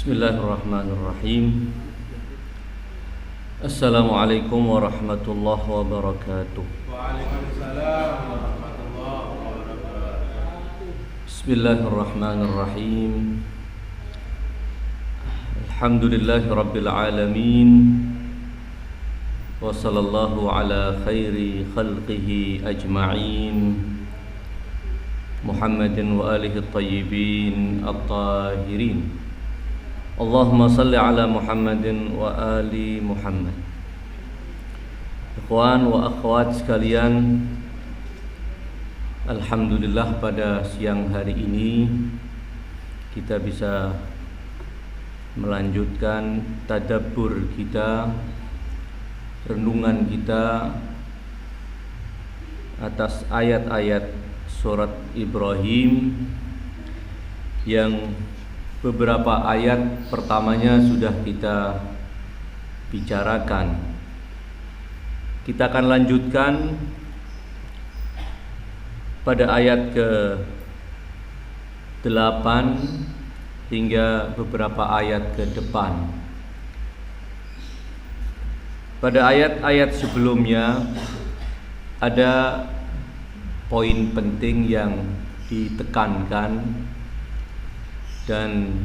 Bismillahirrahmanirrahim. Assalamualaikum warahmatullahi wabarakatuh. Waalaikumsalam warahmatullahi wabarakatuh. Bismillahirrahmanirrahim. Alhamdulillahi rabbil alamin. Wa sallallahu ala khairi khalqihi ajma'in, Muhammadin wa alihi at-tayyibin at-tahirin. Allahumma salli ala Muhammadin wa ali Muhammad. Ikhwan wa akhwat sekalian, alhamdulillah pada siang hari ini kita bisa melanjutkan tadabbur kita, renungan kita atas ayat-ayat surat Ibrahim yang beberapa ayat pertamanya sudah kita bicarakan. Kita akan lanjutkan pada ayat ke-8 hingga beberapa ayat ke depan. Pada ayat-ayat sebelumnya ada poin penting yang ditekankan dan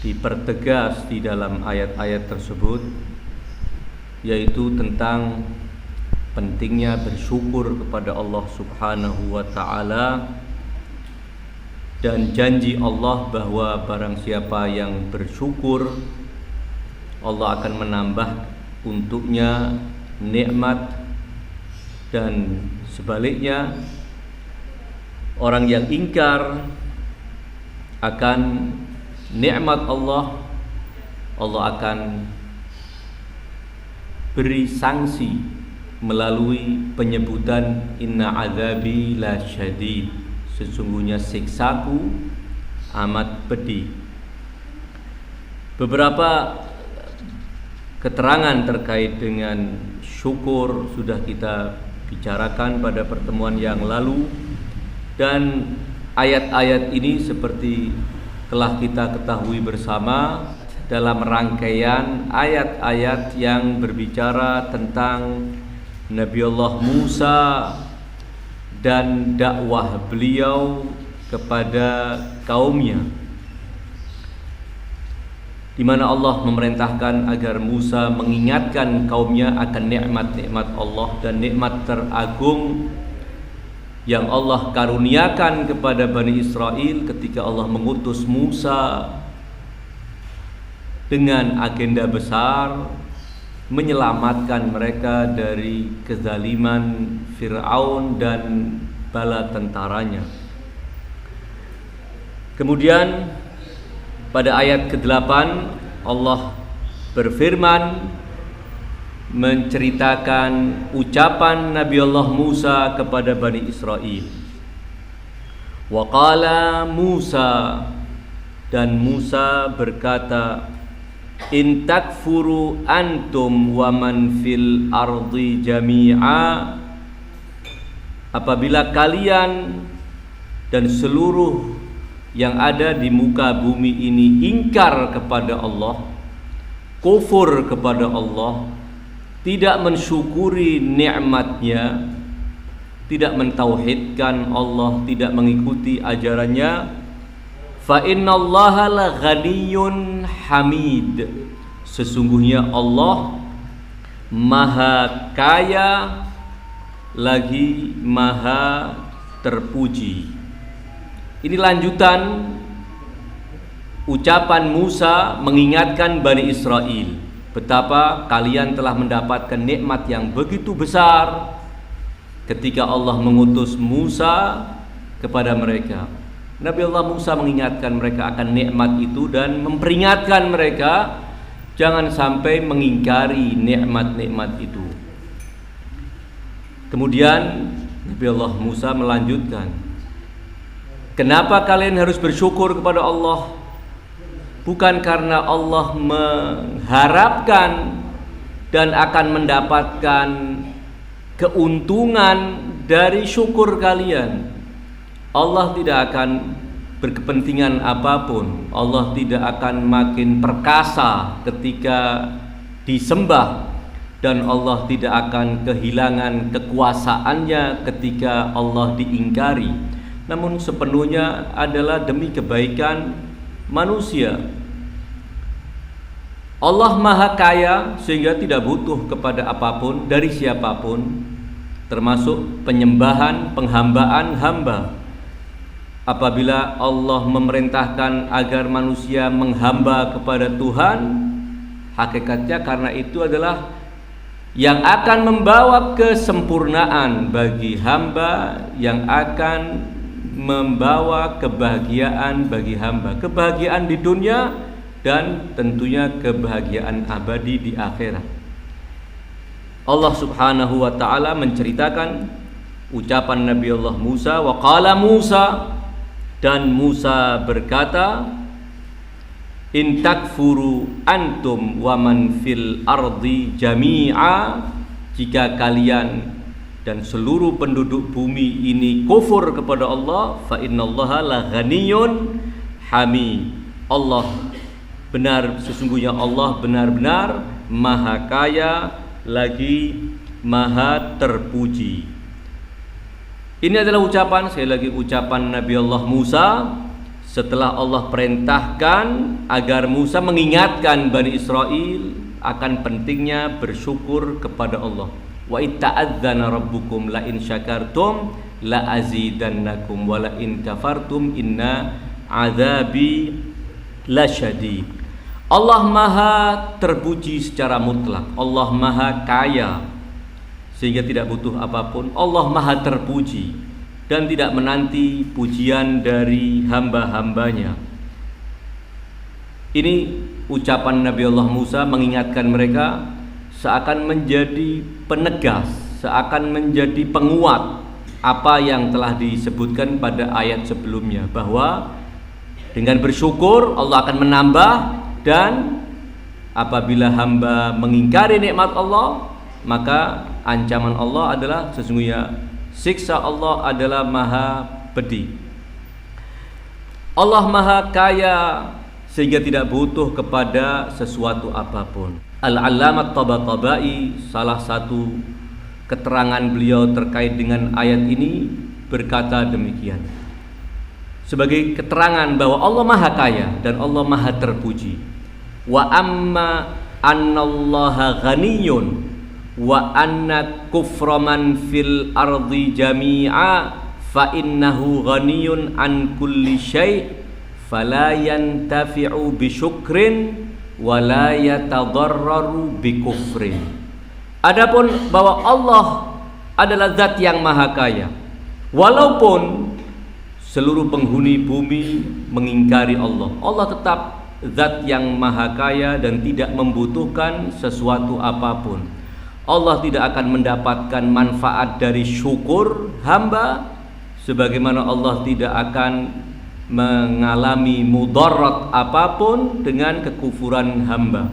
dipertegas di dalam ayat-ayat tersebut, yaitu tentang pentingnya bersyukur kepada Allah Subhanahu wa ta'ala dan janji Allah bahwa barang siapa yang bersyukur, Allah akan menambah untuknya nikmat, dan sebaliknya orang yang ingkar akan nikmat Allah, Allah akan beri sanksi melalui penyebutan inna azabi la syadid, sesungguhnya siksaku amat pedih. Beberapa keterangan terkait dengan syukur sudah kita bicarakan pada pertemuan yang lalu, dan ayat-ayat ini seperti telah kita ketahui bersama dalam rangkaian ayat-ayat yang berbicara tentang Nabi Allah Musa dan dakwah beliau kepada kaumnya, di mana Allah memerintahkan agar Musa mengingatkan kaumnya akan nikmat-nikmat Allah dan nikmat teragung yang Allah karuniakan kepada Bani Israel ketika Allah mengutus Musa dengan agenda besar menyelamatkan mereka dari kezaliman Fir'aun dan bala tentaranya. Kemudian pada ayat ke-8 Allah berfirman menceritakan ucapan Nabi Allah Musa kepada Bani Israel. Wa qala Musa, dan Musa berkata, in takfuru antum wa man fil ardi jami'a, apabila kalian dan seluruh yang ada di muka bumi ini ingkar kepada Allah, kufur kepada Allah, tidak mensyukuri nikmatnya, tidak mentauhidkan Allah, tidak mengikuti ajarannya, fa innallaha la ghaniyyun hamid, sesungguhnya Allah maha kaya lagi maha terpuji. Ini lanjutan ucapan Musa mengingatkan Bani Israel betapa kalian telah mendapatkan nikmat yang begitu besar ketika Allah mengutus Musa kepada mereka. Nabi Allah Musa mengingatkan mereka akan nikmat itu dan memperingatkan mereka jangan sampai mengingkari nikmat-nikmat itu. Kemudian Nabi Allah Musa melanjutkan, kenapa kalian harus bersyukur kepada Allah? Bukan karena Allah mengharapkan dan akan mendapatkan keuntungan dari syukur kalian. Allah tidak akan berkepentingan apapun, Allah tidak akan makin perkasa ketika disembah, dan Allah tidak akan kehilangan kekuasaannya ketika Allah diingkari. Namun sepenuhnya adalah demi kebaikan manusia. Allah Maha Kaya sehingga tidak butuh kepada apapun dari siapapun, termasuk penyembahan, penghambaan hamba. Apabila Allah memerintahkan agar manusia menghamba kepada Tuhan, hakikatnya karena itu adalah yang akan membawa kesempurnaan bagi hamba, yang akan membawa kebahagiaan bagi hamba, kebahagiaan di dunia dan tentunya kebahagiaan abadi di akhirat. Allah Subhanahu wa taala menceritakan ucapan Nabi Allah Musa, wa qala Musa, dan Musa berkata, in takfuru antum wa man fil ardi jami'a, jika kalian dan seluruh penduduk bumi ini kufur kepada Allah, fa innallaha la ghaniyyun hamid. Allah benar, sesungguhnya Allah benar-benar maha kaya lagi maha terpuji. Ini adalah ucapan, sekali lagi ucapan Nabi Allah Musa setelah Allah perintahkan agar Musa mengingatkan Bani Israel akan pentingnya bersyukur kepada Allah. Wa itta'adzana rabbukum la in syakartum la azidannakum wa la in kafartum inna azabi lasyadid. Allah maha terpuji secara mutlak, Allah maha kaya sehingga tidak butuh apapun. Allah maha terpuji dan tidak menanti pujian dari hamba-hambanya. Ini ucapan Nabi Allah Musa mengingatkan mereka, seakan menjadi penegas, seakan menjadi penguat apa yang telah disebutkan pada ayat sebelumnya, bahwa dengan bersyukur Allah akan menambah, dan apabila hamba mengingkari nikmat Allah, maka ancaman Allah adalah, sesungguhnya siksa Allah adalah maha pedih. Allah maha kaya sehingga tidak butuh kepada sesuatu apapun. Al-Allamah Tabatabai, salah satu keterangan beliau terkait dengan ayat ini, berkata demikian, sebagai keterangan bahwa Allah maha kaya dan Allah maha terpuji. Wa amma annallaha ghaniyyun wa anna kufra man fil ardi jami'a fa innahu ghaniyun an kulli syai' fala yantafi'u bi syukrin wa la yatadarraru bi kufrin. Adapun bahwa Allah adalah zat yang maha kaya, walaupun seluruh penghuni bumi mengingkari Allah, Allah tetap zat yang maha kaya dan tidak membutuhkan sesuatu apapun. Allah tidak akan mendapatkan manfaat dari syukur hamba, sebagaimana Allah tidak akan mengalami mudarat apapun dengan kekufuran hamba.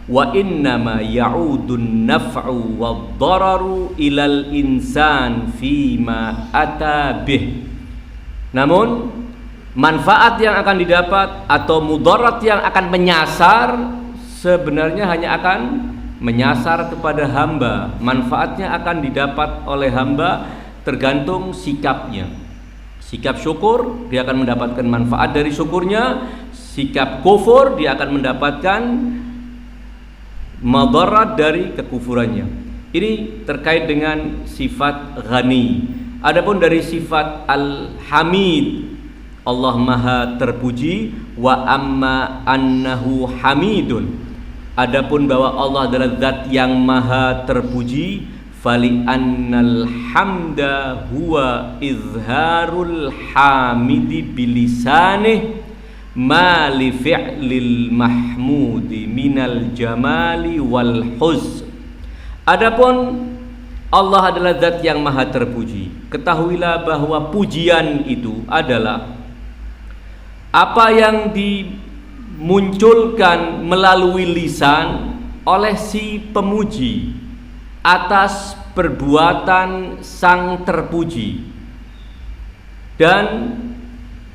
Wa innama ya'udun naf'u wad-dararu ilal insan fima atabih. Namun manfaat yang akan didapat atau mudarat yang akan menyasar sebenarnya hanya akan menyasar kepada hamba. Manfaatnya akan didapat oleh hamba tergantung sikapnya. Sikap syukur, dia akan mendapatkan manfaat dari syukurnya. Sikap kufur, dia akan mendapatkan madarat dari kekufurannya. Ini terkait dengan sifat ghani. Adapun dari sifat al-hamid, Allah maha terpuji. Wa amma annahu hamidun, adapun bahwa Allah adalah zat yang maha terpuji, fali annal hamda huwa izharul hamidi bilisanih ma li fi'lil mahmudi minal jamali wal huz. Adapun Allah adalah zat yang maha terpuji, ketahuilah bahwa pujian itu adalah apa yang dimunculkan melalui lisan oleh si pemuji atas perbuatan sang terpuji, dan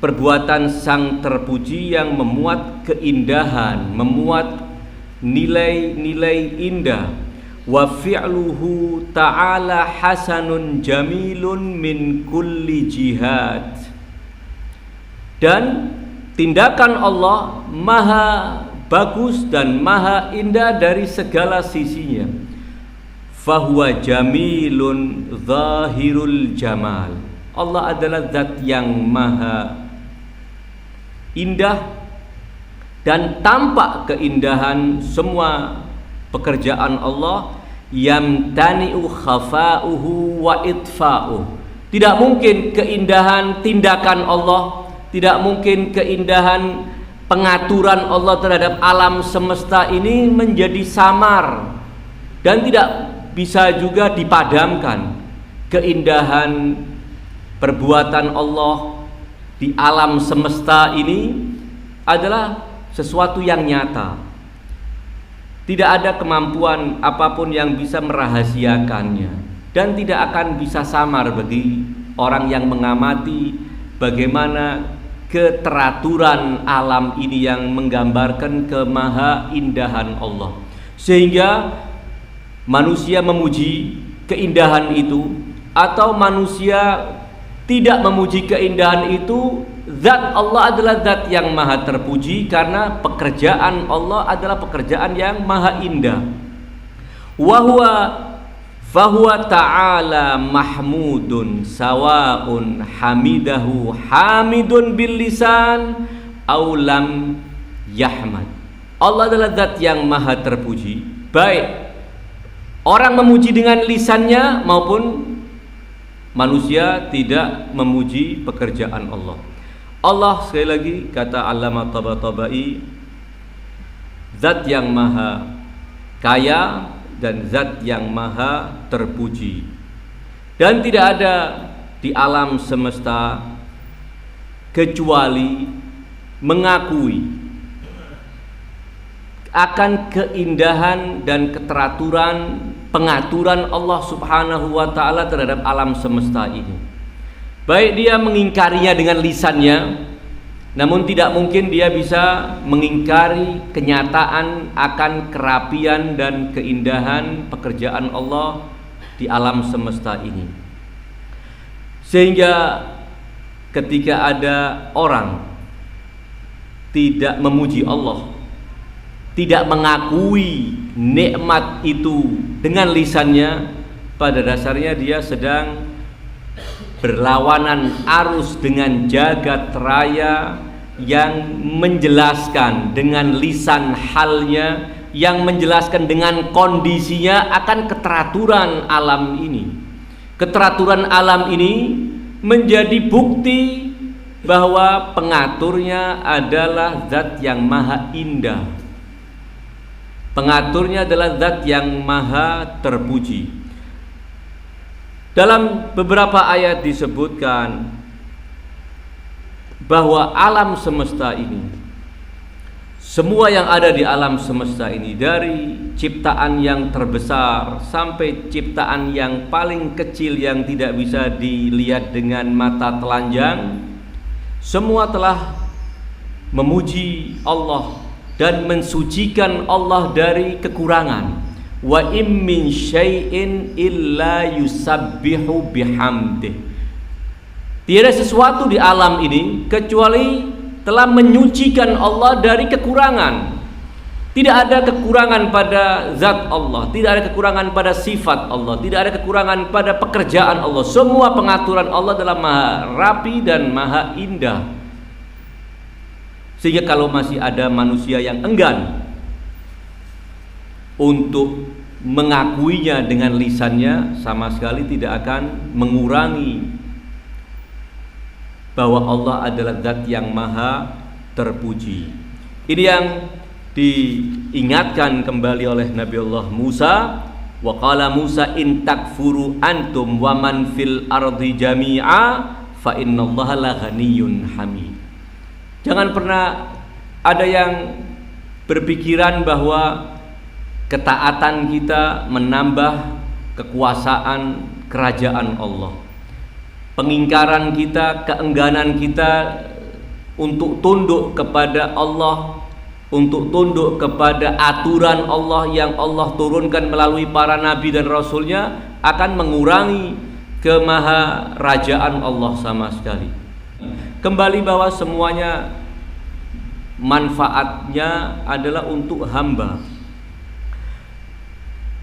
perbuatan sang terpuji yang memuat keindahan, memuat nilai-nilai indah. Wa fi'luhu ta'ala hasanun jamilun min kulli jihad. Dan tindakan Allah maha bagus dan maha indah dari segala sisinya. Fahuwa jamilun zahirul jamal. Allah adalah zat yang maha indah dan tampak keindahan semua pekerjaan Allah. Yamtani'u khafa'uhu wa itfa'uh. Tidak mungkin keindahan tindakan Allah, tidak mungkin keindahan pengaturan Allah terhadap alam semesta ini menjadi samar, dan tidak bisa juga dipadamkan. Keindahan perbuatan Allah di alam semesta ini adalah sesuatu yang nyata. Tidak ada kemampuan apapun yang bisa merahasiakannya, dan tidak akan bisa samar bagi orang yang mengamati bagaimana keteraturan alam ini yang menggambarkan kemaha indahan Allah. Sehingga manusia memuji keindahan itu atau manusia tidak memuji keindahan itu, zat Allah adalah zat yang maha terpuji karena pekerjaan Allah adalah pekerjaan yang maha indah. Fahuwa ta'ala mahmudun sawa'un hamidahu hamidun bil lisan aw lam yahmad. Allah adalah zat yang maha terpuji, baik orang memuji dengan lisannya maupun manusia tidak memuji pekerjaan Allah. Allah, sekali lagi kata Allamah Tabatabai, zat yang maha kaya dan zat yang maha terpuji, dan tidak ada di alam semesta kecuali mengakui akan keindahan dan keteraturan pengaturan Allah Subhanahu wa ta'ala terhadap alam semesta ini. Baik dia mengingkarinya dengan lisannya, namun tidak mungkin dia bisa mengingkari kenyataan akan kerapian dan keindahan pekerjaan Allah di alam semesta ini. Sehingga ketika ada orang tidak memuji Allah, tidak mengakui nikmat itu dengan lisannya, pada dasarnya dia sedang berlawanan arus dengan jagat raya yang menjelaskan dengan lisan halnya, yang menjelaskan dengan kondisinya akan keteraturan alam ini. Keteraturan alam ini menjadi bukti bahwa pengaturnya adalah zat yang maha indah. Pengaturnya adalah zat yang maha terpuji. Dalam beberapa ayat disebutkan bahwa alam semesta ini, semua yang ada di alam semesta ini, dari ciptaan yang terbesar sampai ciptaan yang paling kecil yang tidak bisa dilihat dengan mata telanjang, semua telah memuji Allah dan mensucikan Allah dari kekurangan. Wa im min syai'in illa yusabbihu bihamdih. Tiada sesuatu di alam ini kecuali telah menyucikan Allah dari kekurangan. Tidak ada kekurangan pada zat Allah, tidak ada kekurangan pada sifat Allah, tidak ada kekurangan pada pekerjaan Allah. Semua pengaturan Allah adalah maha rapi dan maha indah. Sehingga kalau masih ada manusia yang enggan untuk mengakuinya dengan lisannya, sama sekali tidak akan mengurangi bahwa Allah adalah zat yang maha terpuji. Ini yang diingatkan kembali oleh Nabi Allah Musa. Wa qala Musa in takfuru antum wa man fil ardi jami'a fa innallaha la ghaniyyun hamid. Jangan pernah ada yang berpikiran bahwa ketaatan kita menambah kekuasaan kerajaan Allah. Pengingkaran kita, keengganan kita untuk tunduk kepada Allah, untuk tunduk kepada aturan Allah yang Allah turunkan melalui para nabi dan rasulnya, akan mengurangi kemaharajaan Allah sama sekali. Kembali bahwa semuanya manfaatnya adalah untuk hamba.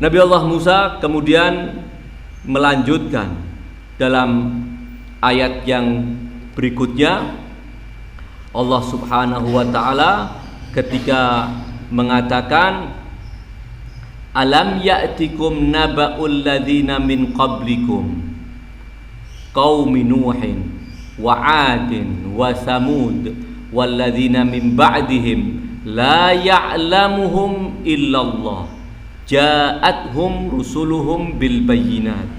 Nabi Allah Musa kemudian melanjutkan dalam ayat yang berikutnya, Allah Subhanahu wa ta'ala ketika mengatakan, alam ya'tikum naba'ul ladzina min qablikum qaumi nuhin wa 'adin wa samud wal ladzina min ba'dihim la ya'lamuhum illallah ja'atuhum rusuluhum bil bayyinat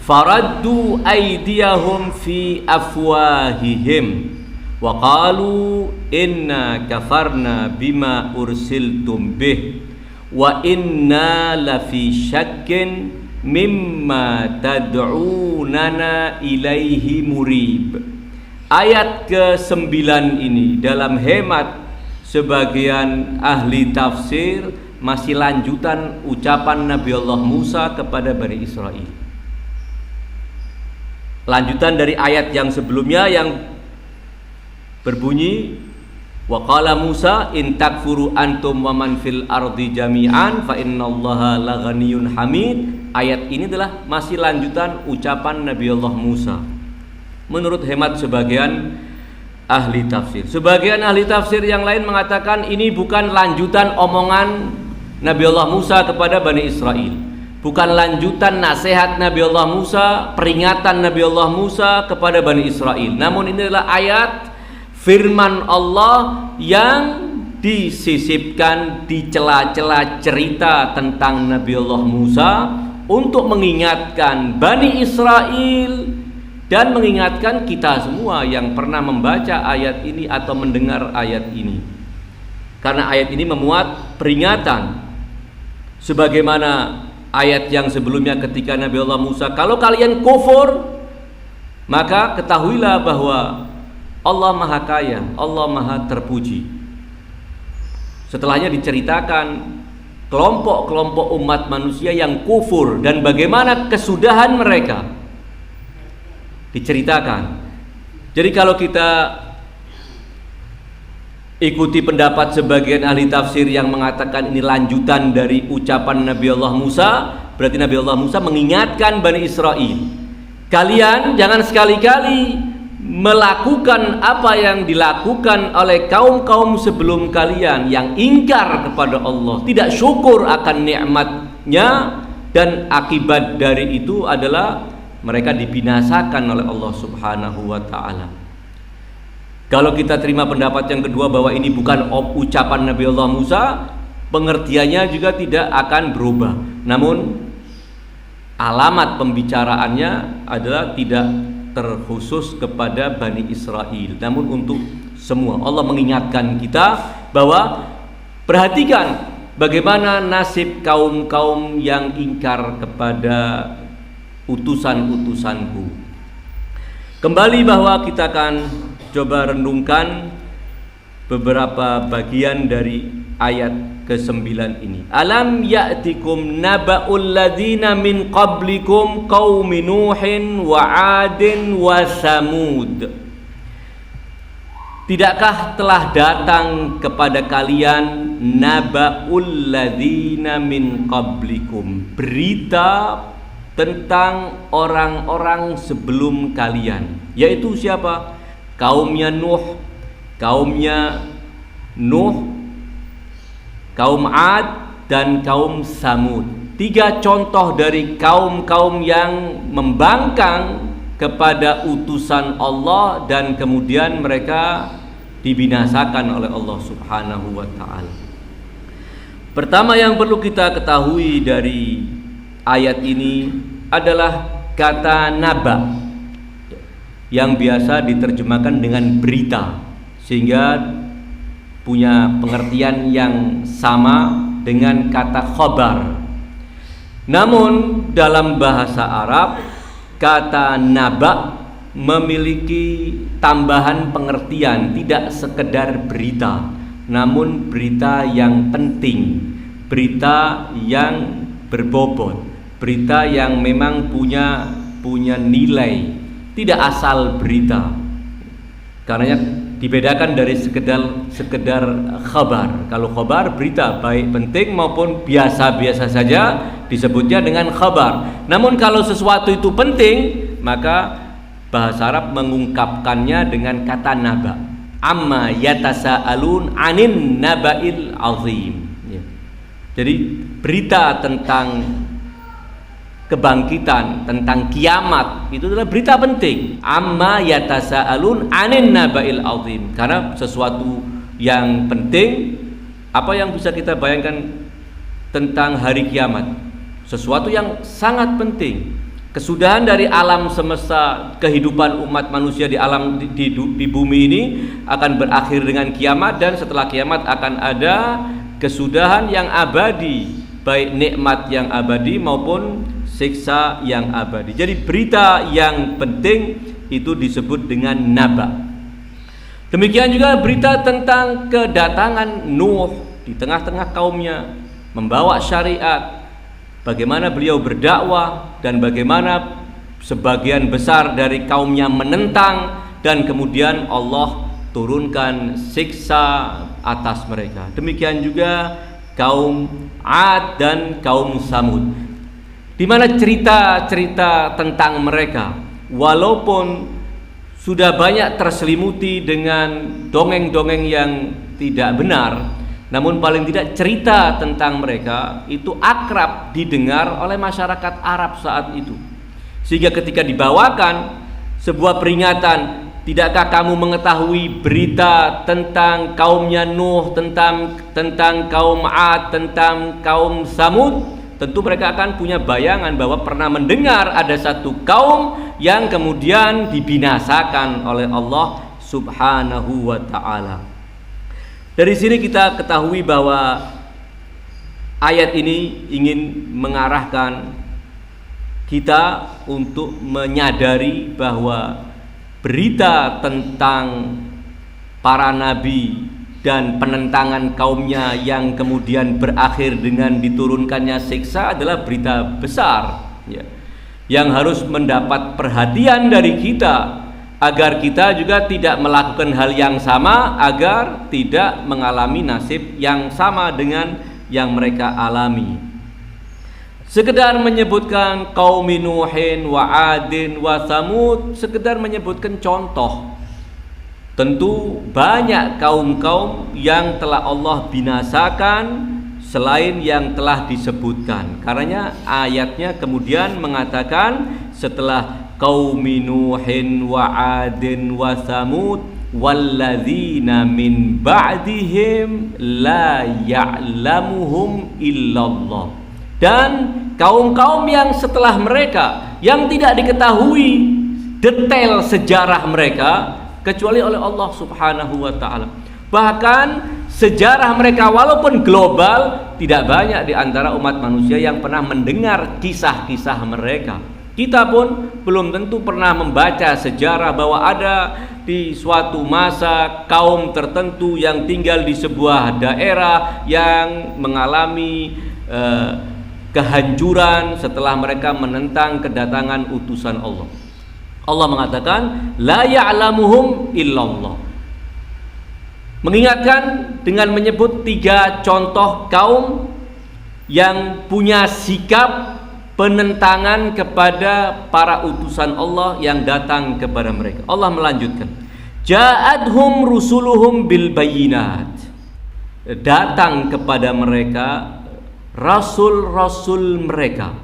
faraddu aydiyahum fi afwahihim wa qalu inna kafarna bima ursiltum bih wa inna lafi syakkin mimma tad'unana ilaihi murib. Ayat ke-9 ini dalam hemat sebagian ahli tafsir masih lanjutan ucapan Nabi Allah Musa kepada Bani Israel. Lanjutan dari ayat yang sebelumnya yang berbunyi, wa qala Musa in takfuru antum wa man fil ardi jami'an fa innallaha laghaniyyun hamid. Ayat ini adalah masih lanjutan ucapan Nabi Allah Musa menurut hemat sebagian ahli tafsir. Sebagian ahli tafsir yang lain mengatakan ini bukan lanjutan omongan Nabi Allah Musa kepada Bani Israel, bukan lanjutan nasihat Nabi Allah Musa, peringatan Nabi Allah Musa kepada Bani Israel. Namun ini adalah ayat firman Allah yang disisipkan di celah-celah cerita tentang Nabi Allah Musa untuk mengingatkan Bani Israel dan mengingatkan kita semua yang pernah membaca ayat ini atau mendengar ayat ini. Karena ayat ini memuat peringatan sebagaimana ayat yang sebelumnya ketika Nabi Allah Musa, kalau kalian kufur maka ketahuilah bahwa Allah Maha Kaya, Allah Maha Terpuji. Setelahnya diceritakan kelompok-kelompok umat manusia yang kufur dan bagaimana kesudahan mereka. Diceritakan. Jadi kalau kita ikuti pendapat sebagian ahli tafsir yang mengatakan ini lanjutan dari ucapan Nabi Allah Musa, berarti Nabi Allah Musa mengingatkan Bani Israel, kalian jangan sekali-kali melakukan apa yang dilakukan oleh kaum-kaum sebelum kalian yang ingkar kepada Allah, tidak syukur akan nikmatnya, dan akibat dari itu adalah mereka dibinasakan oleh Allah Subhanahu wa ta'ala. Kalau kita terima pendapat yang kedua bahwa ini bukan ucapan Nabi Allah Musa, pengertiannya juga tidak akan berubah. Namun alamat pembicaraannya adalah tidak terkhusus kepada Bani Israel, namun untuk semua. Allah mengingatkan kita bahwa perhatikan bagaimana nasib kaum-kaum yang ingkar kepada utusan-utusanku. Kembali bahwa kita akan coba renungkan beberapa bagian dari ayat ke-9 ini. Alam ya'tikum naba'ul ladzina min qablikum qaumi nuhin wa 'adin wa samud. Tidakkah telah datang kepada kalian naba'ul ladzina min qablikum, berita tentang orang-orang sebelum kalian, yaitu siapa? Kaumnya Nuh, kaum 'Ad dan kaum Samud. 3 contoh dari kaum-kaum yang membangkang kepada utusan Allah dan kemudian mereka dibinasakan oleh Allah Subhanahu wa ta'ala. Pertama yang perlu kita ketahui dari ayat ini adalah kata naba yang biasa diterjemahkan dengan berita, sehingga punya pengertian yang sama dengan kata khabar. Namun dalam bahasa Arab kata naba memiliki tambahan pengertian, tidak sekedar berita, namun berita yang penting, berita yang berbobot, berita yang memang punya nilai, tidak asal berita. Karena dibedakan dari sekedar khabar. Kalau khabar berita baik penting maupun biasa-biasa saja disebutnya dengan khabar. Namun kalau sesuatu itu penting, maka bahasa Arab mengungkapkannya dengan kata naba. Amma yatasaalun anin naba'il azim. Ya. Jadi berita tentang kebangkitan, tentang kiamat, itu adalah berita penting. Amma yatasaalun anin naba'il azim. Karena sesuatu yang penting, apa yang bisa kita bayangkan tentang hari kiamat? Sesuatu yang sangat penting. Kesudahan dari alam semesta, kehidupan umat manusia di alam di bumi ini akan berakhir dengan kiamat, dan setelah kiamat akan ada kesudahan yang abadi, baik nikmat yang abadi maupun siksa yang abadi. Jadi berita yang penting itu disebut dengan naba. Demikian juga berita tentang kedatangan Nuh di tengah-tengah kaumnya, membawa syariat, bagaimana beliau berdakwah dan bagaimana sebagian besar dari kaumnya menentang, dan kemudian Allah turunkan siksa atas mereka. Demikian juga kaum Ad dan kaum Samud, di mana cerita-cerita tentang mereka walaupun sudah banyak terselimuti dengan dongeng-dongeng yang tidak benar, namun paling tidak cerita tentang mereka itu akrab didengar oleh masyarakat Arab saat itu. Sehingga ketika dibawakan sebuah peringatan, tidakkah kamu mengetahui berita tentang kaumnya Nuh, tentang kaum Ad, tentang kaum Samud? Tentu mereka akan punya bayangan bahwa pernah mendengar ada satu kaum yang kemudian dibinasakan oleh Allah Subhanahu wa ta'ala. Dari sini kita ketahui bahwa ayat ini ingin mengarahkan kita untuk menyadari bahwa berita tentang para nabi dan penentangan kaumnya yang kemudian berakhir dengan diturunkannya siksa adalah berita besar, ya, yang harus mendapat perhatian dari kita, agar kita juga tidak melakukan hal yang sama, agar tidak mengalami nasib yang sama dengan yang mereka alami. Sekedar menyebutkan kaum Nuhin wa Adin wa Samud, sekedar menyebutkan contoh. Tentu banyak kaum-kaum yang telah Allah binasakan selain yang telah disebutkan. Karenanya ayatnya kemudian mengatakan setelah kaum Nuhin wa Adin wa Samud walladzina min ba'dihim la ya'lamuhum illallah, dan kaum-kaum yang setelah mereka yang tidak diketahui detail sejarah mereka kecuali oleh Allah Subhanahu wa ta'ala. Bahkan sejarah mereka walaupun global, tidak banyak di antara umat manusia yang pernah mendengar kisah-kisah mereka. Kita pun belum tentu pernah membaca sejarah bahwa ada di suatu masa kaum tertentu yang tinggal di sebuah daerah yang mengalami kehancuran setelah mereka menentang kedatangan utusan Allah. Allah mengatakan la ya'lamuhum illallah, mengingatkan dengan menyebut 3 contoh kaum yang punya sikap penentangan kepada para utusan Allah yang datang kepada mereka. Allah melanjutkan, ja'adhum rusuluhum bil bayyinat, datang kepada mereka rasul-rasul mereka,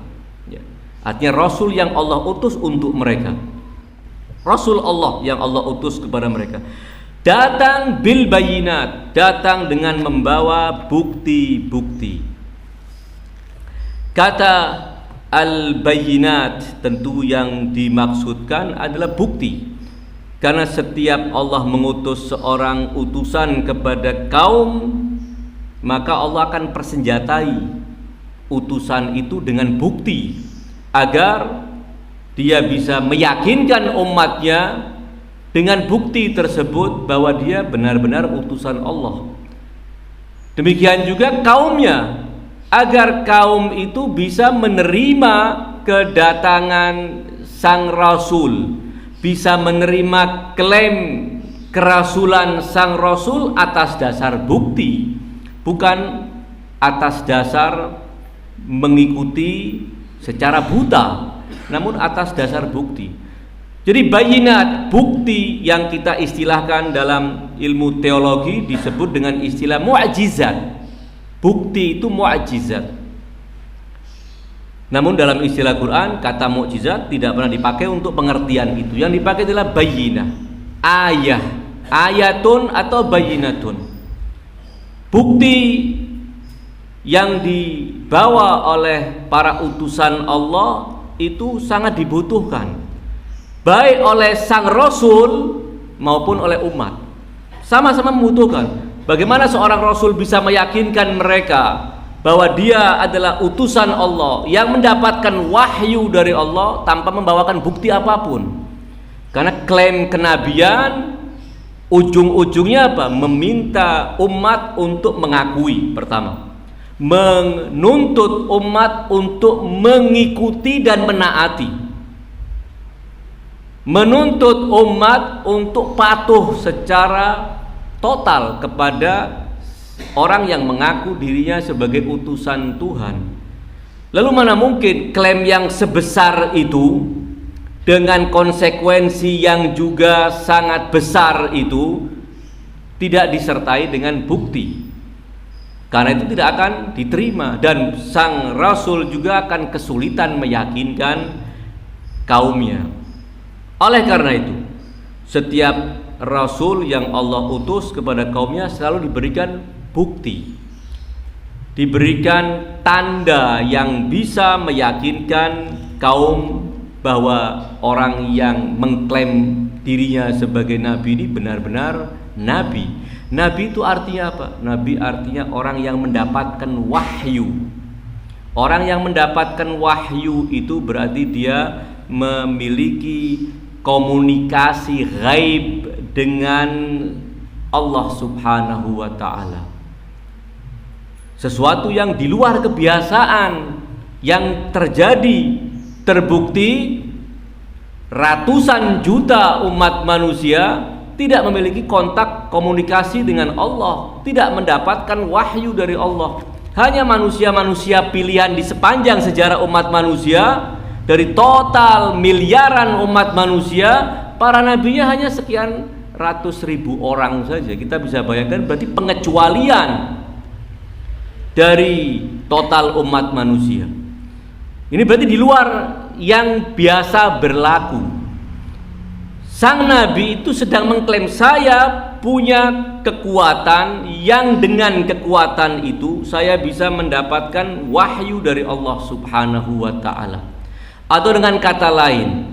ya, artinya rasul yang Allah utus untuk mereka, rasul Allah yang Allah utus kepada mereka, datang bil bayyinat, datang dengan membawa bukti-bukti. Kata al-bayyinat tentu yang dimaksudkan adalah bukti, karena setiap Allah mengutus seorang utusan kepada kaum, maka Allah akan persenjatai utusan itu dengan bukti, agar dia bisa meyakinkan umatnya dengan bukti tersebut bahwa dia benar-benar utusan Allah. Demikian juga kaumnya, agar kaum itu bisa menerima kedatangan sang Rasul, bisa menerima klaim kerasulan sang Rasul atas dasar bukti, bukan atas dasar mengikuti secara buta, namun atas dasar bukti. Jadi bayinat, bukti yang kita istilahkan dalam ilmu teologi disebut dengan istilah mu'jizat. Bukti itu mu'jizat. Namun dalam istilah Quran, kata mu'jizat tidak pernah dipakai untuk pengertian itu. Yang dipakai adalah bayinah, ayah, ayatun atau bayinatun. Bukti yang dibawa oleh para utusan Allah itu sangat dibutuhkan, baik oleh sang Rasul maupun oleh umat. Sama-sama membutuhkan. Bagaimana seorang Rasul bisa meyakinkan mereka bahwa dia adalah utusan Allah yang mendapatkan wahyu dari Allah tanpa membawakan bukti apapun? Karena klaim kenabian ujung-ujungnya apa? Meminta umat untuk mengakui, pertama, menuntut umat untuk mengikuti dan menaati, menuntut umat untuk patuh secara total kepada orang yang mengaku dirinya sebagai utusan Tuhan. Lalu mana mungkin klaim yang sebesar itu dengan konsekuensi yang juga sangat besar itu tidak disertai dengan bukti? Karena itu tidak akan diterima, dan sang Rasul juga akan kesulitan meyakinkan kaumnya. Oleh karena itu, setiap Rasul yang Allah utus kepada kaumnya selalu diberikan bukti, diberikan tanda yang bisa meyakinkan kaum bahwa orang yang mengklaim dirinya sebagai nabi ini benar-benar nabi. Nabi itu artinya apa? Nabi artinya orang yang mendapatkan wahyu. Orang yang mendapatkan wahyu itu berarti dia memiliki komunikasi ghaib dengan Allah Subhanahu wa ta'ala. Sesuatu yang di luar kebiasaan yang terjadi, terbukti ratusan juta umat manusia tidak memiliki kontak komunikasi dengan Allah, tidak mendapatkan wahyu dari Allah. Hanya manusia-manusia pilihan di sepanjang sejarah umat manusia. Dari total miliaran umat manusia, para nabinya hanya sekian ratus ribu orang saja. Kita bisa bayangkan berarti pengecualian dari total umat manusia. Ini berarti di luar yang biasa berlaku. Sang nabi itu sedang mengklaim, saya punya kekuatan yang dengan kekuatan itu saya bisa mendapatkan wahyu dari Allah Subhanahu wa ta'ala. Atau dengan kata lain,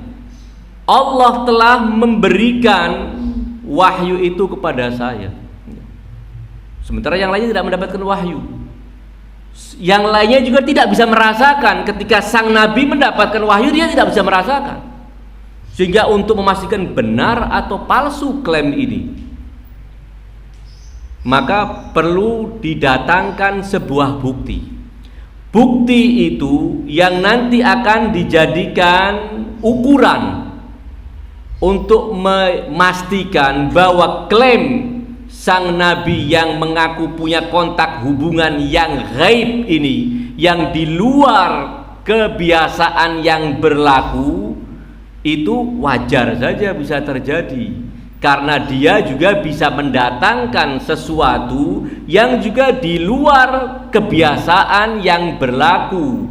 Allah telah memberikan wahyu itu kepada saya, sementara yang lainnya tidak mendapatkan wahyu. Yang lainnya juga tidak bisa merasakan. Ketika sang nabi mendapatkan wahyu, dia tidak bisa merasakan. Sehingga untuk memastikan benar atau palsu klaim ini, maka perlu didatangkan sebuah bukti. Bukti itu yang nanti akan dijadikan ukuran untuk memastikan bahwa klaim sang nabi yang mengaku punya kontak hubungan yang gaib ini, yang di luar kebiasaan yang berlaku, itu wajar saja bisa terjadi. Karena dia juga bisa mendatangkan sesuatu yang juga di luar kebiasaan yang berlaku.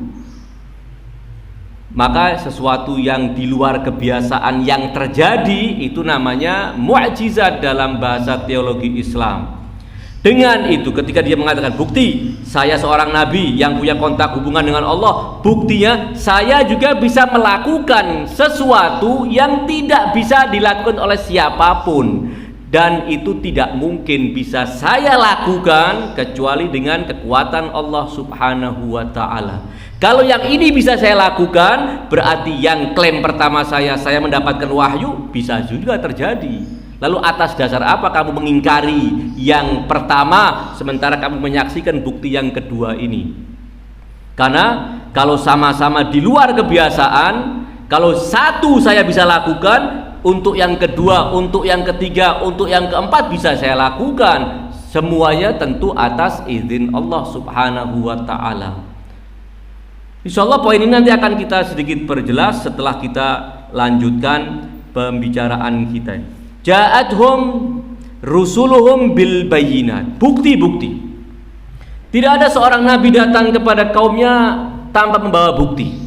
Maka sesuatu yang di luar kebiasaan yang terjadi itu namanya mu'jizat dalam bahasa teologi Islam. Dengan itu ketika dia mengatakan bukti saya seorang nabi yang punya kontak hubungan dengan Allah, buktinya saya juga bisa melakukan sesuatu yang tidak bisa dilakukan oleh siapapun. dan itu tidak mungkin bisa saya lakukan kecuali dengan kekuatan Allah Subhanahu wa ta'ala. Kalau yang ini bisa saya lakukan, berarti yang klaim pertama saya mendapatkan wahyu, bisa juga terjadi. Lalu atas dasar apa kamu mengingkari yang pertama sementara kamu menyaksikan bukti yang kedua ini? Karena kalau sama-sama di luar kebiasaan, kalau satu saya bisa lakukan, untuk yang kedua, untuk yang ketiga, untuk yang keempat bisa saya lakukan. Semuanya tentu atas izin Allah Subhanahu wa ta'ala. Insyaallah poin ini nanti akan kita sedikit perjelas setelah kita lanjutkan pembicaraan kita. Ja'atuhum rusuluhum bil bayyinat. Bukti-bukti. Tidak ada seorang nabi datang kepada kaumnya tanpa membawa bukti.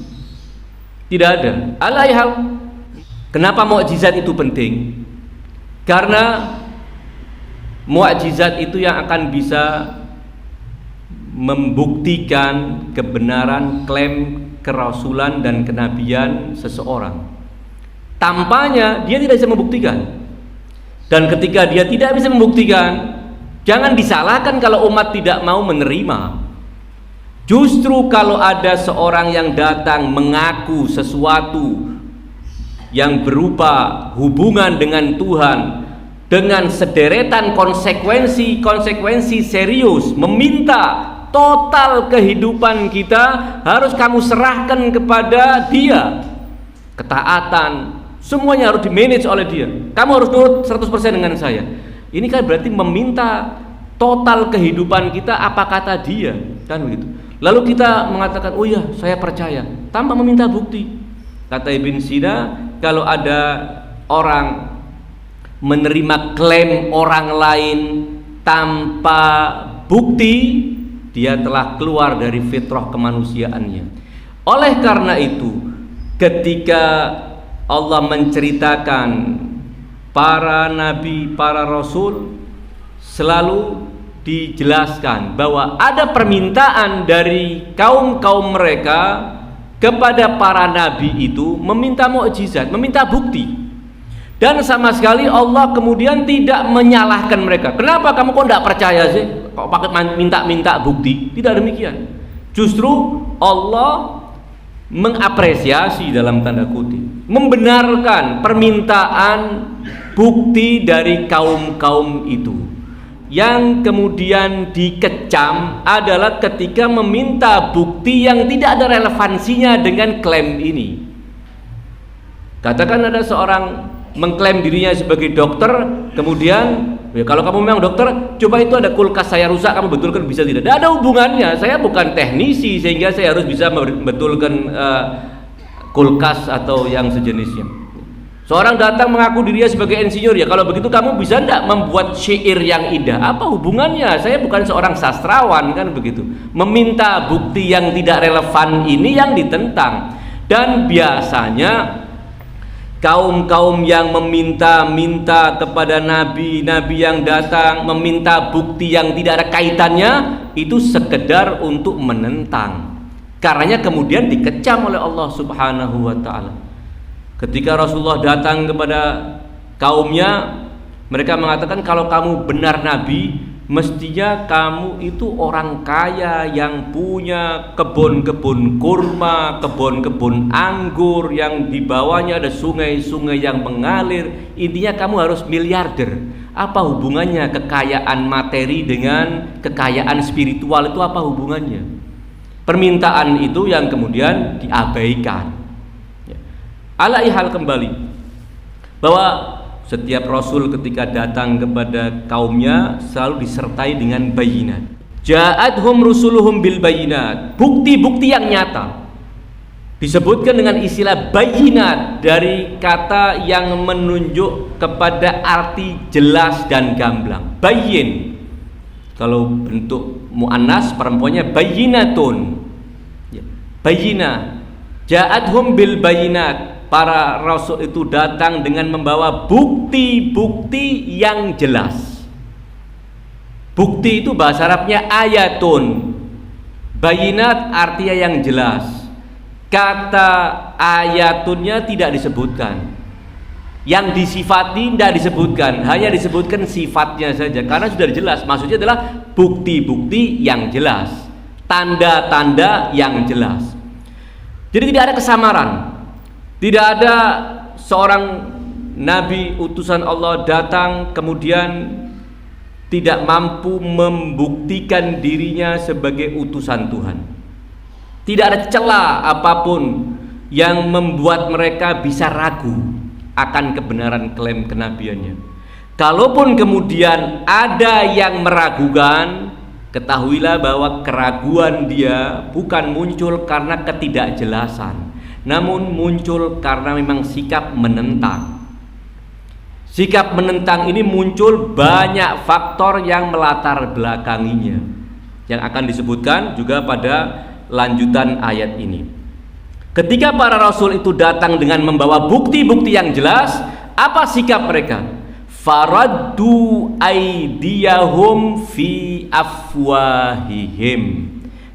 Tidak ada. Alaihal. Kenapa mukjizat itu penting? Karena mukjizat itu yang akan bisa membuktikan kebenaran klaim kerasulan dan kenabian seseorang. Tampaknya dia tidak bisa membuktikan. Dan ketika dia tidak bisa membuktikan, jangan disalahkan kalau umat tidak mau menerima. Justru kalau ada seorang yang datang mengaku sesuatu yang berupa hubungan dengan Tuhan dengan sederetan konsekuensi serius, meminta total kehidupan kita harus kamu serahkan kepada dia, ketaatan semuanya harus dimanage oleh dia, kamu harus nurut 100% dengan saya. Ini kan berarti meminta total kehidupan kita apa kata dia, kan begitu. Lalu kita mengatakan, oh ya saya percaya, tanpa meminta bukti. Kata Ibn Sina, kalau ada orang menerima klaim orang lain tanpa bukti, dia telah keluar dari fitrah kemanusiaannya. Oleh karena itu, ketika Allah menceritakan para nabi, para rasul, selalu dijelaskan bahwa ada permintaan dari kaum-kaum mereka kepada para nabi itu meminta mukjizat, meminta bukti. Dan sama sekali Allah kemudian tidak menyalahkan mereka. Kenapa kamu kok tidak percaya sih? Kok pakai minta-minta bukti? Tidak demikian. Justru Allah mengapresiasi dalam tanda kutip, membenarkan permintaan bukti dari kaum-kaum itu. Yang kemudian dikecam adalah ketika meminta bukti yang tidak ada relevansinya dengan klaim ini. Katakan ada seorang mengklaim dirinya sebagai dokter, kemudian ya kalau kamu memang dokter, coba itu ada kulkas saya rusak, kamu betulkan bisa tidak? Tidak ada hubungannya, saya bukan teknisi sehingga saya harus bisa membetulkan kulkas atau yang sejenisnya. Seorang datang mengaku dirinya sebagai insinyur, ya kalau begitu kamu bisa tidak membuat syair yang indah? Apa hubungannya? Saya bukan seorang sastrawan, kan begitu. Meminta bukti yang tidak relevan ini yang ditentang. Dan biasanya kaum-kaum yang meminta-minta kepada nabi-nabi yang datang, meminta bukti yang tidak ada kaitannya, itu sekedar untuk menentang. Karenanya kemudian dikecam oleh Allah Subhanahu wa ta'ala. Ketika Rasulullah datang kepada kaumnya, mereka mengatakan kalau kamu benar nabi, mestinya kamu itu orang kaya yang punya kebun-kebun kurma, kebun-kebun anggur yang di bawahnya ada sungai-sungai yang mengalir. Intinya kamu harus miliarder. Apa hubungannya kekayaan materi dengan kekayaan spiritual? Itu apa hubungannya? Permintaan itu yang kemudian diabaikan. Alai hal kembali bahwa setiap rasul ketika datang kepada kaumnya selalu disertai dengan bayinat. Ja'atuhum rusuluhum bil bayinat, bukti-bukti yang nyata. Disebutkan dengan istilah bayinat dari kata yang menunjuk kepada arti jelas dan gamblang. Bayin, kalau bentuk muannas perempuannya bayinatun, bayinah. Ja'atuhum bil bayinat, para rasul itu datang dengan membawa bukti-bukti yang jelas. Bukti itu bahasa Arabnya ayatun. Bayinat artinya yang jelas. Kata ayatunnya tidak disebutkan. Yang disifati tidak disebutkan, hanya disebutkan sifatnya saja karena sudah jelas. Maksudnya adalah bukti-bukti yang jelas, tanda-tanda yang jelas. Jadi tidak ada kesamaran. Tidak ada seorang nabi utusan Allah datang kemudian tidak mampu membuktikan dirinya sebagai utusan Tuhan. Tidak ada celah apapun yang membuat mereka bisa ragu akan kebenaran klaim kenabiannya. Kalaupun kemudian ada yang meragukan, ketahuilah bahwa keraguan dia bukan muncul karena ketidakjelasan, namun muncul karena memang sikap menentang. Sikap menentang ini muncul banyak faktor yang melatar belakanginya, yang akan disebutkan juga pada lanjutan ayat ini. Ketika para rasul itu datang dengan membawa bukti-bukti yang jelas, apa sikap mereka? Faraddu aydiyahum fi afwahihim.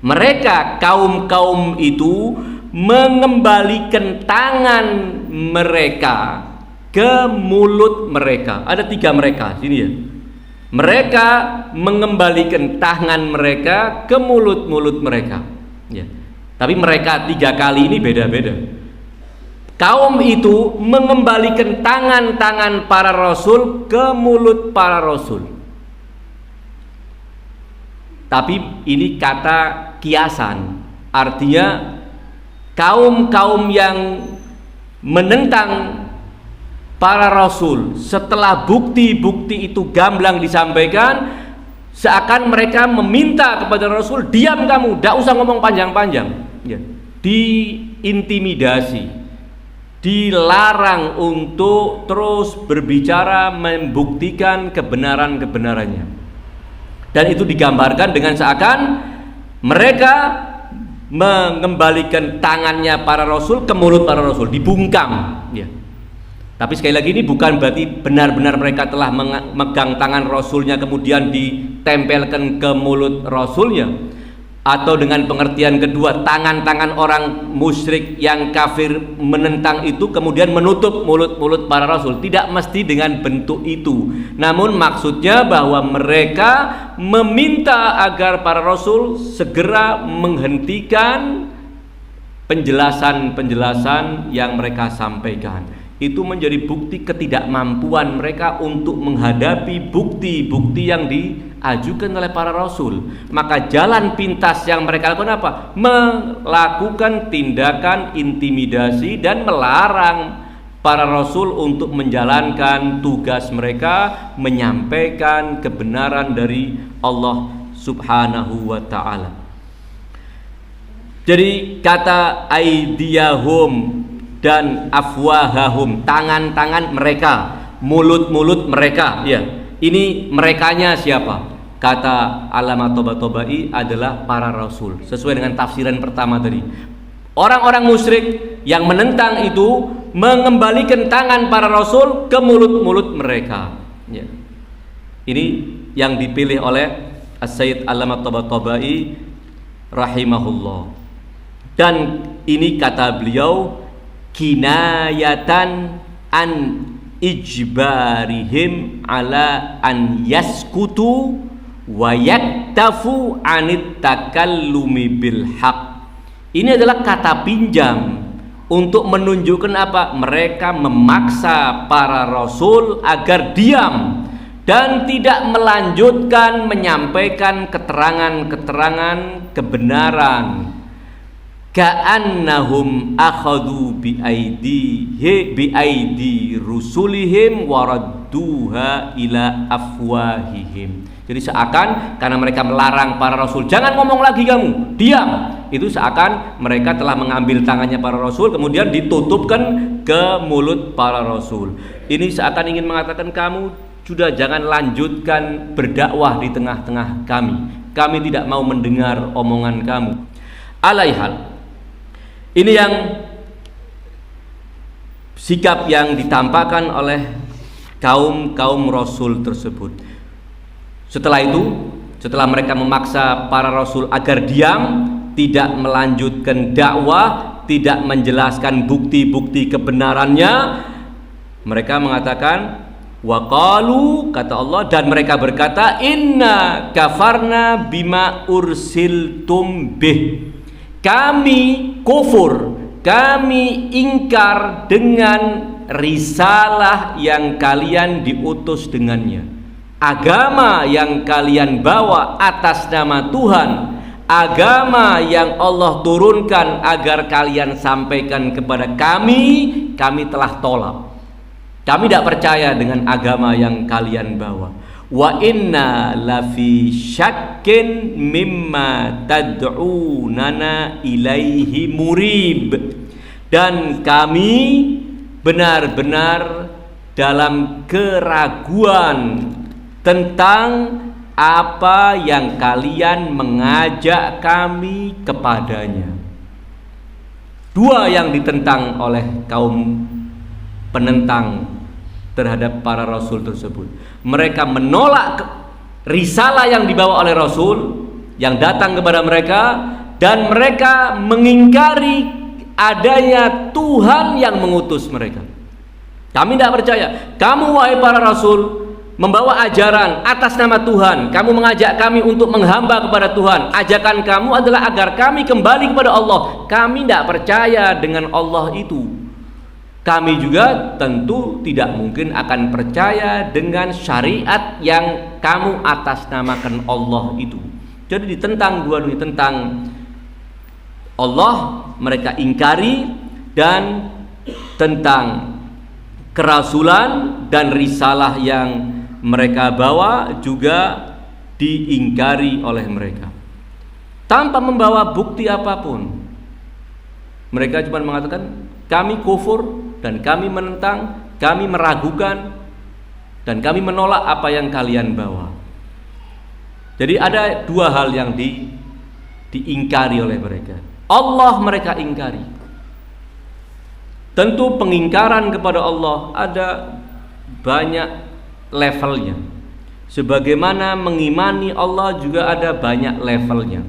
Mereka kaum-kaum itu mengembalikan tangan mereka ke mulut mereka. Ada 3 mereka sini ya. Mereka mengembalikan tangan mereka ke mulut-mulut mereka. Ya. Tapi mereka 3 kali ini beda-beda. Kaum itu mengembalikan tangan-tangan para rasul ke mulut para rasul. Tapi ini kata kiasan, artinya kaum-kaum yang menentang para rasul setelah bukti-bukti itu gamblang disampaikan, seakan mereka meminta kepada rasul, diam kamu, tidak usah ngomong panjang-panjang. Ya. Diintimidasi, dilarang untuk terus berbicara membuktikan kebenaran-kebenarannya. Dan itu digambarkan dengan seakan mereka mengembalikan tangannya para rasul ke mulut para rasul, dibungkam ya. Tapi sekali lagi ini bukan berarti benar-benar mereka telah memegang tangan rasulnya kemudian ditempelkan ke mulut rasulnya. Atau dengan pengertian kedua, tangan-tangan orang musyrik yang kafir menentang itu kemudian menutup mulut-mulut para rasul. Tidak mesti dengan bentuk itu, namun maksudnya bahwa mereka meminta agar para rasul segera menghentikan penjelasan-penjelasan yang mereka sampaikan. Itu menjadi bukti ketidakmampuan mereka untuk menghadapi bukti-bukti yang diajukan oleh para rasul. Maka jalan pintas yang mereka lakukan apa? Melakukan tindakan intimidasi dan melarang para rasul untuk menjalankan tugas mereka, menyampaikan kebenaran dari Allah Subhanahu wa ta'ala. Jadi kata aidiyahum dan afwahahum, tangan-tangan mereka, mulut-mulut mereka, ya. Ini merekanya siapa? Kata Allamah Tabatabai adalah para rasul, sesuai dengan tafsiran pertama tadi. Orang-orang musyrik yang menentang itu mengembalikan tangan para rasul ke mulut-mulut mereka, ya. Ini yang dipilih oleh As-Sayyid Allamah Tabatabai rahimahullah. Dan ini kata beliau kinayatan an ijbarihim ala an yaskutu wa yaktafu anit takallumi bil haq. Ini adalah kata pinjam untuk menunjukkan apa? Mereka memaksa para rasul agar diam dan tidak melanjutkan menyampaikan keterangan-keterangan kebenaran. Ka'annahum akhadhu biaidi rusulihim waradduha ila afwahihim. Jadi seakan karena mereka melarang para rasul, jangan ngomong lagi kamu, diam. Itu seakan mereka telah mengambil tangannya para rasul kemudian ditutupkan ke mulut para rasul. Ini seakan ingin mengatakan kamu sudah jangan lanjutkan berdakwah di tengah-tengah kami. Kami tidak mau mendengar omongan kamu. Alaihal, ini yang sikap yang ditampakkan oleh kaum rasul tersebut. Setelah itu, setelah mereka memaksa para rasul agar diam, tidak melanjutkan dakwah, tidak menjelaskan bukti-bukti kebenarannya, Mereka mengatakan, wa qalu, kata Allah, dan mereka berkata, inna kafarna bima ursiltum bih. Kami kufur, kami ingkar dengan risalah yang kalian diutus dengannya, agama yang kalian bawa atas nama Tuhan, agama yang Allah turunkan agar kalian sampaikan kepada kami telah tolak. Kami tidak percaya dengan agama yang kalian bawa. Wa inna lafi syakkin mimma tad'unana ilaihi murib. Dan kami benar-benar dalam keraguan tentang apa yang kalian mengajak kami kepadanya. Dua yang ditentang oleh kaum penentang terhadap para rasul tersebut. Mereka menolak risalah yang dibawa oleh rasul yang datang kepada mereka, dan mereka mengingkari adanya Tuhan yang mengutus mereka. Kami tidak percaya. Kamu wahai para rasul membawa ajaran atas nama Tuhan, kamu mengajak kami untuk menghamba kepada Tuhan. Ajakan kamu adalah agar kami kembali kepada Allah. Kami tidak percaya dengan Allah itu. Kami juga tentu tidak mungkin akan percaya dengan syariat yang kamu atasnamakan Allah itu. Jadi ditentang dua-duanya, tentang Allah mereka ingkari, dan tentang kerasulan dan risalah yang mereka bawa juga diingkari oleh mereka tanpa membawa bukti apapun. Mereka cuma mengatakan kami kufur dan kami menentang, kami meragukan, dan kami menolak apa yang kalian bawa. Jadi ada dua hal yang diingkari oleh mereka. Allah mereka ingkari. Tentu pengingkaran kepada Allah ada banyak levelnya. Sebagaimana mengimani Allah juga ada banyak levelnya.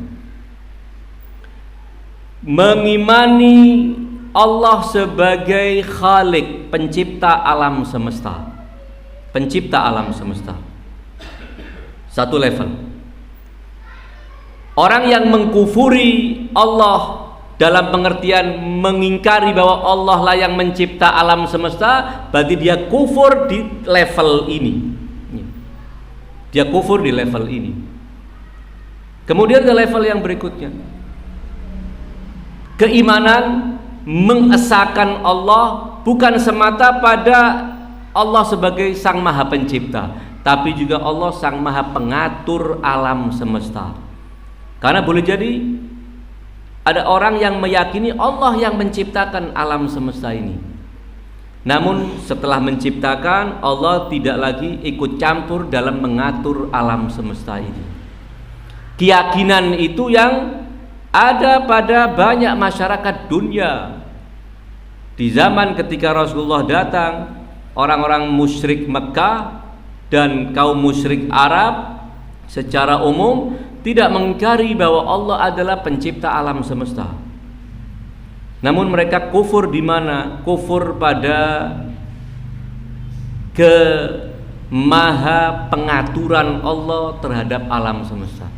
Mengimani Allah sebagai Khalik, pencipta alam semesta. Pencipta alam semesta. Satu level. Orang yang mengkufuri Allah dalam pengertian mengingkari bahwa Allah lah yang mencipta alam semesta, berarti dia kufur di level ini. Dia kufur di level ini. Kemudian ke level yang berikutnya, keimanan mengesahkan Allah bukan semata pada Allah sebagai Sang Maha Pencipta, tapi juga Allah Sang Maha Pengatur alam semesta. Karena boleh jadi ada orang yang meyakini Allah yang menciptakan alam semesta ini, namun setelah menciptakan, Allah tidak lagi ikut campur dalam mengatur alam semesta ini. Keyakinan itu yang ada pada banyak masyarakat dunia. Di zaman ketika Rasulullah datang, orang-orang musyrik Mekah dan kaum musyrik Arab secara umum tidak mengingkari bahwa Allah adalah pencipta alam semesta. Namun mereka kufur di mana? Kufur pada maha pengaturan Allah terhadap alam semesta.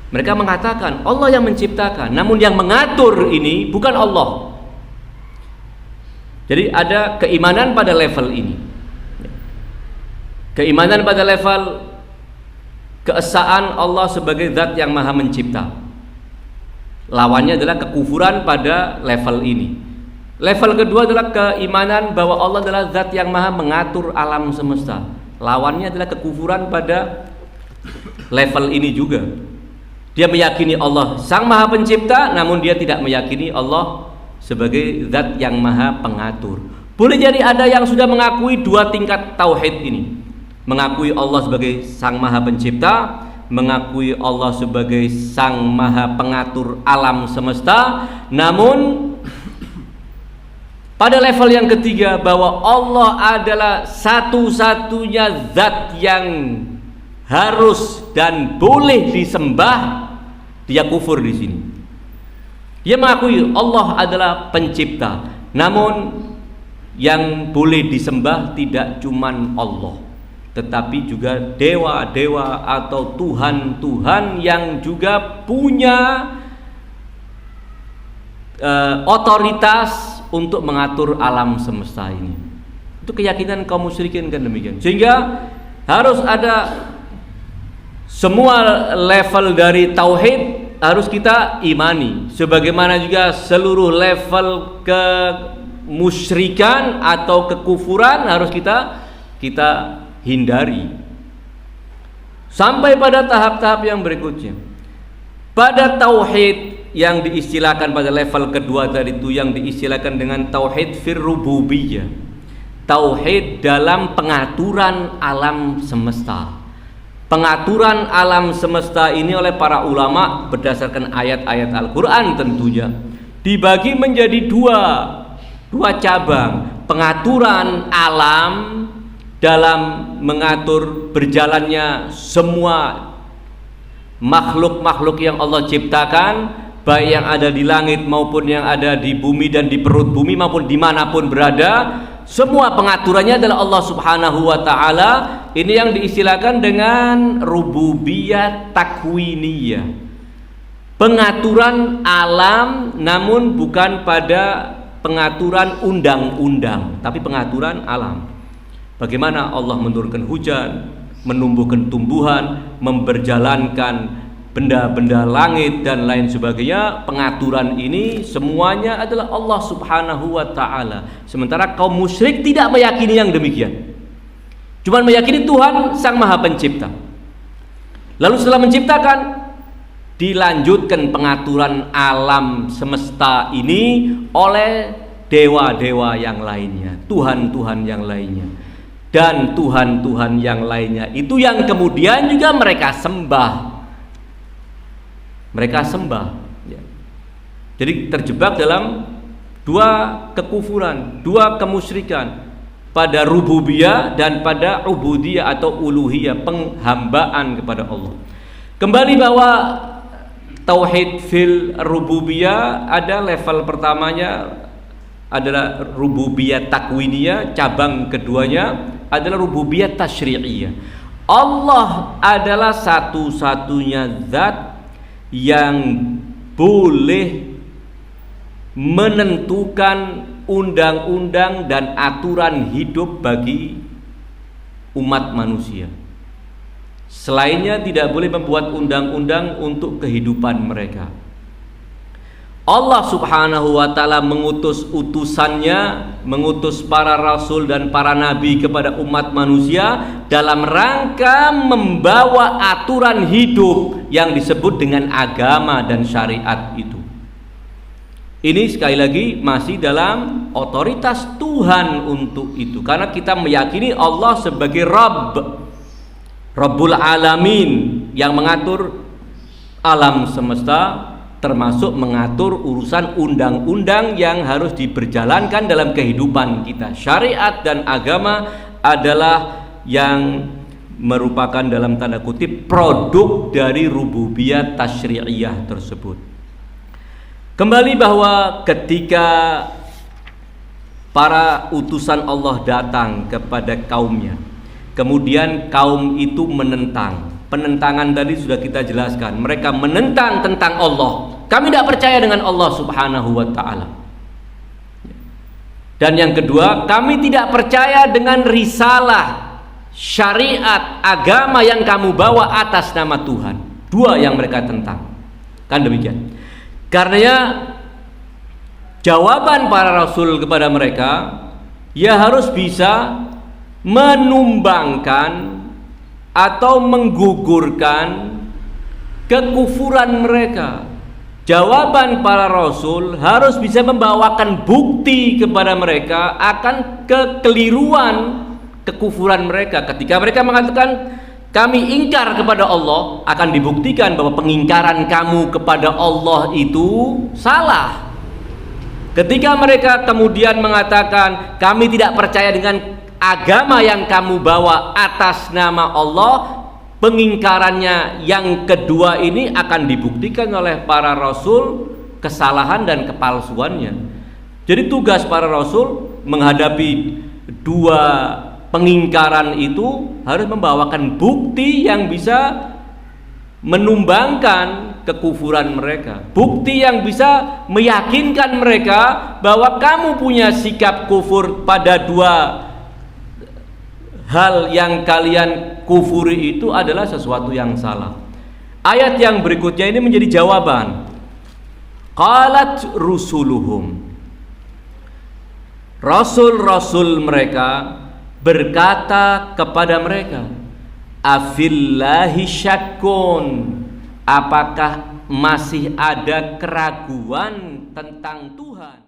Mereka mengatakan Allah yang menciptakan, namun yang mengatur ini bukan Allah. Jadi ada keimanan pada level ini. Keimanan pada level keesaan Allah sebagai zat yang maha mencipta. Lawannya adalah kekufuran pada level ini. Level kedua adalah keimanan bahwa Allah adalah zat yang maha mengatur alam semesta. Lawannya adalah kekufuran pada level ini juga. Dia meyakini Allah Sang Maha Pencipta, namun dia tidak meyakini Allah sebagai zat yang maha pengatur. Boleh jadi ada yang sudah mengakui dua tingkat tauhid ini. Mengakui Allah sebagai Sang Maha Pencipta, mengakui Allah sebagai Sang Maha Pengatur alam semesta, namun pada level yang ketiga bahwa Allah adalah satu-satunya zat yang harus dan boleh disembah, dia kufur di sini. Dia mengakui Allah adalah pencipta, namun yang boleh disembah tidak cuman Allah, tetapi juga dewa-dewa atau Tuhan-Tuhan yang juga punya otoritas untuk mengatur alam semesta ini. Itu keyakinan kaum musyrikin kan demikian. Sehingga harus ada semua level dari tauhid harus kita imani, sebagaimana juga seluruh level kemusyrikan atau kekufuran harus kita hindari. Sampai pada tahap-tahap yang berikutnya. Pada tauhid yang diistilahkan pada level kedua tadi itu, yang diistilahkan dengan tauhid fir rububiyah, tauhid dalam pengaturan alam semesta. Pengaturan alam semesta ini oleh para ulama berdasarkan ayat-ayat Al-Quran tentunya dibagi menjadi dua cabang. Pengaturan alam dalam mengatur berjalannya semua makhluk-makhluk yang Allah ciptakan, baik yang ada di langit maupun yang ada di bumi dan di perut bumi maupun dimanapun berada, semua pengaturannya adalah Allah Subhanahu wa ta'ala. Ini yang diistilahkan dengan rububiyah takwiniyah, pengaturan alam namun bukan pada pengaturan undang-undang, tapi pengaturan alam. Bagaimana Allah menurunkan hujan, menumbuhkan tumbuhan, memberjalankan benda-benda langit dan lain sebagainya. Pengaturan ini semuanya adalah Allah Subhanahu wa ta'ala. Sementara kaum musyrik tidak meyakini yang demikian, cuma meyakini Tuhan Sang Maha Pencipta. Lalu setelah menciptakan, dilanjutkan pengaturan alam semesta ini oleh dewa-dewa yang lainnya, Tuhan-Tuhan yang lainnya. Dan Tuhan-Tuhan yang lainnya itu yang kemudian juga mereka sembah. Mereka sembah ya. Jadi terjebak dalam dua kekufuran, dua kemusyrikan, pada rububiyah dan pada ubudiyah atau uluhiyah, penghambaan kepada Allah. Kembali bahwa tauhid fil rububiyah ada level pertamanya adalah rububiyah takwiniyah, cabang keduanya adalah rububiyah tasyri'iyah. Allah adalah satu-satunya zat yang boleh menentukan undang-undang dan aturan hidup bagi umat manusia. Selainnya tidak boleh membuat undang-undang untuk kehidupan mereka. Allah Subhanahu wa ta'ala mengutus utusannya, mengutus para rasul dan para nabi kepada umat manusia dalam rangka membawa aturan hidup yang disebut dengan agama dan syariat itu. Ini sekali lagi masih dalam otoritas Tuhan untuk itu, karena kita meyakini Allah sebagai Rabbul Alamin yang mengatur alam semesta, termasuk mengatur urusan undang-undang yang harus diberjalankan dalam kehidupan kita. Syariat dan agama adalah yang merupakan dalam tanda kutip produk dari rububiyah tasyri'iyah tersebut. Kembali bahwa ketika para utusan Allah datang kepada kaumnya, kemudian kaum itu menentang. Penentangan tadi sudah kita jelaskan. Mereka menentang tentang Allah. Kami tidak percaya dengan Allah Subhanahu wa ta'ala. Dan yang kedua, kami tidak percaya dengan risalah, syariat, agama yang kamu bawa atas nama Tuhan. Dua yang mereka tentang. Kan demikian. Karena jawaban para rasul kepada mereka, ya harus bisa menumbangkan atau menggugurkan kekufuran mereka. Jawaban para rasul harus bisa membawakan bukti kepada mereka akan kekeliruan kekufuran mereka. Ketika mereka mengatakan kami ingkar kepada Allah, akan dibuktikan bahwa pengingkaran kamu kepada Allah itu salah. Ketika mereka kemudian mengatakan kami tidak percaya dengan agama yang kamu bawa atas nama Allah, pengingkarannya yang kedua ini akan dibuktikan oleh para rasul kesalahan dan kepalsuannya. Jadi tugas para rasul menghadapi dua pengingkaran itu harus membawakan bukti yang bisa menumbangkan kekufuran mereka, bukti yang bisa meyakinkan mereka bahwa kamu punya sikap kufur pada dua hal yang kalian kufuri itu adalah sesuatu yang salah. Ayat yang berikutnya ini menjadi jawaban. Qalat rusuluhum, rasul-rasul mereka berkata kepada mereka, afillahi syakkun, apakah masih ada keraguan tentang Tuhan?